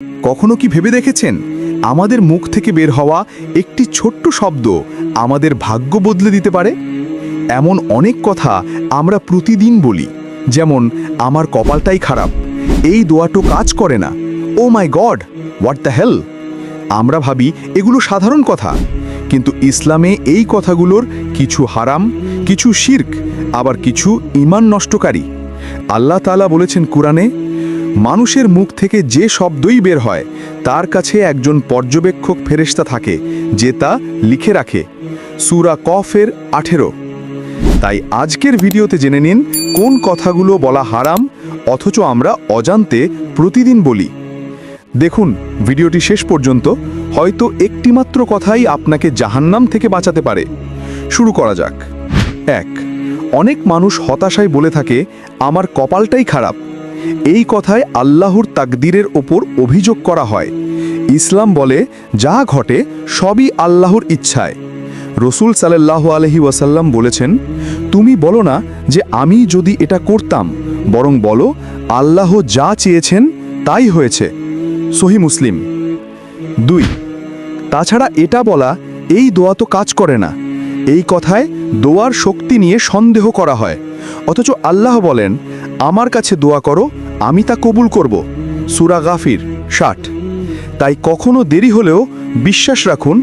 কখনো কি ভেবে দেখেছেন আমাদের মুখ থেকে বের হওয়া একটি ছোট্ট শব্দ আমাদের ভাগ্য বদলে দিতে পারে? এমন অনেক কথা আমরা প্রতিদিন বলি, যেমন আমার কপালটাই খারাপ, এই দোয়াটো কাজ করে না, ও মাই গড, হোয়াট দ্য হেল। আমরা ভাবি এগুলো সাধারণ কথা, কিন্তু ইসলামে এই কথাগুলোর কিছু হারাম, কিছু শিরক, আবার কিছু ঈমান নষ্টকারী। আল্লাহ তাআলা বলেছেন কুরআনে, মানুষের মুখ থেকে যে শব্দই বের হয় তার কাছে একজন পর্যবেক্ষক ফেরেশতা থাকে যে তা লিখে রাখে। সূরা কফের 18। তাই আজকের ভিডিওতে জেনে নিন কোন কথাগুলো বলা হারাম অথচ আমরা অজান্তে প্রতিদিন বলি। দেখুন ভিডিওটি শেষ পর্যন্ত, হয়তো একটিমাত্র কথাই আপনাকে জাহান্নাম থেকে বাঁচাতে পারে। শুরু করা যাক। 1. অনেক মানুষ হতাশায় বলে থাকে আমার কপালটাই খারাপ। এই কথায় আল্লাহর তাকদীরের ওপর অভিযোগ করা হয়। ইসলাম বলে যা ঘটে সবই আল্লাহর ইচ্ছায়। রসুল সাল্লাল্লাহু আলাইহি ওয়াসাল্লাম বলেছেন, তুমি বলো না যে আমি যদি এটা করতাম, বরং বলো আল্লাহ যা চেয়েছেন তাই হয়েছে। সহিহ মুসলিম। 2. তাছাড়া এটা বলা এই দোয়া তো কাজ করে না, এই কথায় দোয়ার শক্তি নিয়ে সন্দেহ করা হয়। অথচ আল্লাহ বলেন আমার কাছে দোয়া করো, আমি তা কবুল করব। সূরা গাফির 60। তাই কখনো দেরি হলেও বিশ্বাস রাখুন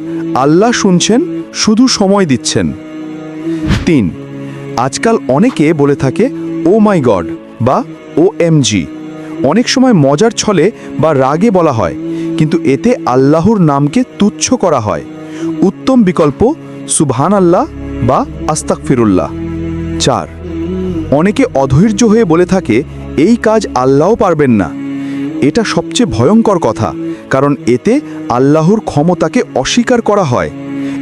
আল্লাহ শুনছেন, শুধু সময় দিচ্ছেন। 3. আজকাল অনেকে বলে থাকে ও মাই গড বা OMG। অনেক সময় মজার ছলে বা রাগে বলা হয়, কিন্তু এতে আল্লাহর নামকে তুচ্ছ করা হয়। উত্তম বিকল্প সুবহানাল্লাহ বা আস্তাগফিরুল্লাহ। 4. অনেকে অধৈর্য হয়ে বলে থাকে এই কাজ আল্লাহও পারবেন না। এটা সবচেয়ে ভয়ঙ্কর কথা, কারণ এতে আল্লাহর ক্ষমতাকে অস্বীকার করা হয়।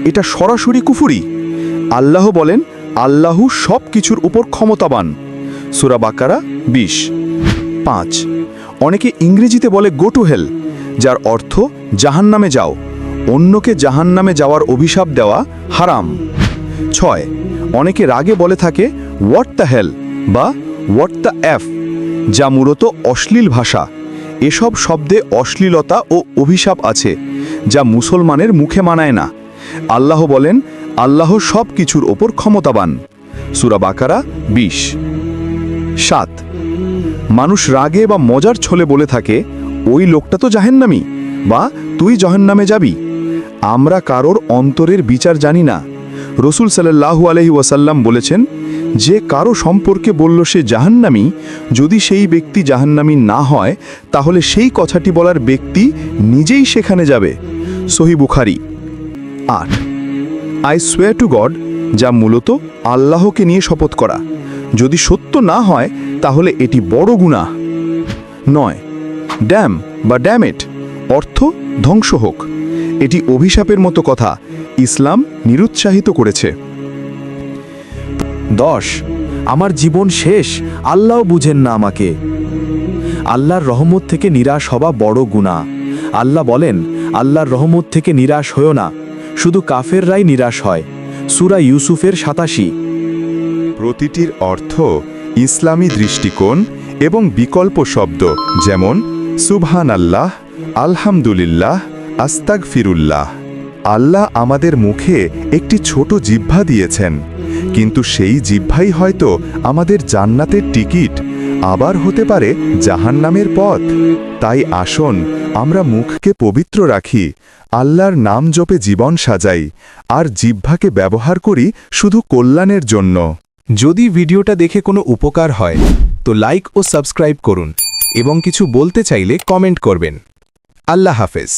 এটা সরাসরি কুফরি। আল্লাহ বলেন আল্লাহ সব কিছুর উপর ক্ষমতাবান। সূরা বাকারা 20। 5. অনেকে ইংরেজিতে বলে গো টু হেল, যার অর্থ জাহান্নামে যাও। অন্যকে জাহান্নামে যাওয়ার অভিশাপ দেওয়া হারাম। 6. অনেকে রাগে বলে থাকে হোয়াট দ্য হেল বা হোয়াট দ্য এফ, যা মূলত অশ্লীল ভাষা। এসব শব্দে অশ্লীলতা ও অভিশাপ আছে, যা মুসলমানের মুখে মানায় না। আল্লাহ বলেন আল্লাহ সব কিছুর ওপর ক্ষমতাবান। সূরা বাকারা 20। 7. মানুষ রাগে বা মজার ছলে বলে থাকে ওই লোকটা তো জাহান্নামী বা তুই জাহান্নামে যাবি। আমরা কারোর অন্তরের বিচার জানি না। রসুল সাল্লাল্লাহু আলাইহি ওয়াসাল্লাম বলেছেন, যে কারো সম্পর্কে বলল সে জাহান্নামী, যদি সেই ব্যক্তি জাহান্নামী না হয় তাহলে সেই কথাটি বলার ব্যক্তি নিজেই সেখানে যাবে। সহিহ Bukhari. 8. I swear two god, যা মূলত আল্লাহকে নিয়ে শপথ করা। যদি সত্য না হয় তাহলে এটি বড় গুনাহ। 9. ড্যাম বা ড্যামেট, অর্থ ধ্বংস হোক। এটি অভিশাপের মতো কথা, ইসলাম নিরুৎসাহিত করেছে। 10. আমার জীবন শেষ, আল্লাহ বুঝেন না আমাকে। আল্লাহর রহমত থেকে নিরাশ হওয়া বড় গুনাহ। আল্লাহ বলেন আল্লাহর রহমত থেকে নিরাশ হয়ো না, শুধু কাফেররাই নিরাশ হয়। সূরা ইউসুফের 87। প্রতিটির অর্থ ইসলামী দৃষ্টিকোণ এবং বিকল্প শব্দ, যেমন সুবহানাল্লাহ, আলহামদুলিল্লাহ, আস্তাগফিরুল্লাহ। আল্লাহ আমাদের মুখে একটি ছোট জিহ্বা দিয়েছেন, কিন্তু সেই জিহ্বাই হয়তো আমাদের জান্নাতের টিকিট, আবার হতে পারে জাহান্নামের পথ। তাই আসুন আমরা মুখকে পবিত্র রাখি, আল্লাহর নাম জপে জীবন সাজাই, আর জিহ্বাকে ব্যবহার করি শুধু কল্যাণের জন্য। যদি ভিডিওটা দেখে কোনো উপকার হয় তো লাইক ও সাবস্ক্রাইব করুন, এবং কিছু বলতে চাইলে কমেন্ট করবেন। আল্লাহ হাফেজ।